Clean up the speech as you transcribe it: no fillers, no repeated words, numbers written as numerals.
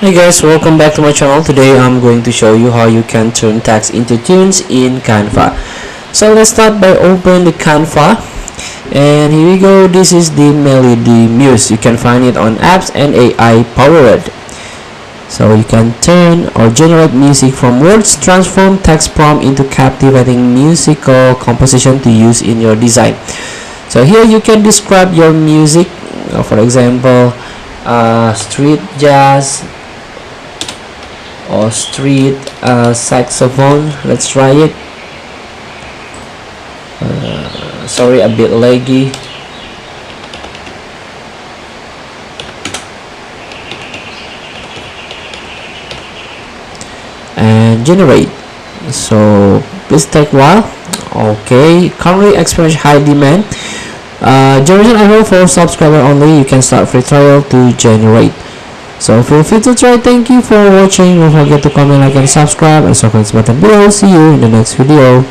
Hey guys, welcome back to my channel. Today I'm going to show you how you can turn text into tunes in Canva. So let's start by opening the Canva, and here we go. This is the Melody Muse. You can find it on apps and AI powered. So you can turn or generate music from words, transform text prompt into captivating musical composition to use in your design. So here you can describe your music, for example, street jazz or street saxophone. Let's try it. Sorry, a bit laggy. And generate. So please take a while. Okay, currently experience high demand. Generation I for subscriber only. You can start free trial to generate. So feel free to try. Thank you for watching. Don't forget to comment, like, and subscribe, and subscribe button below. See you in the next video.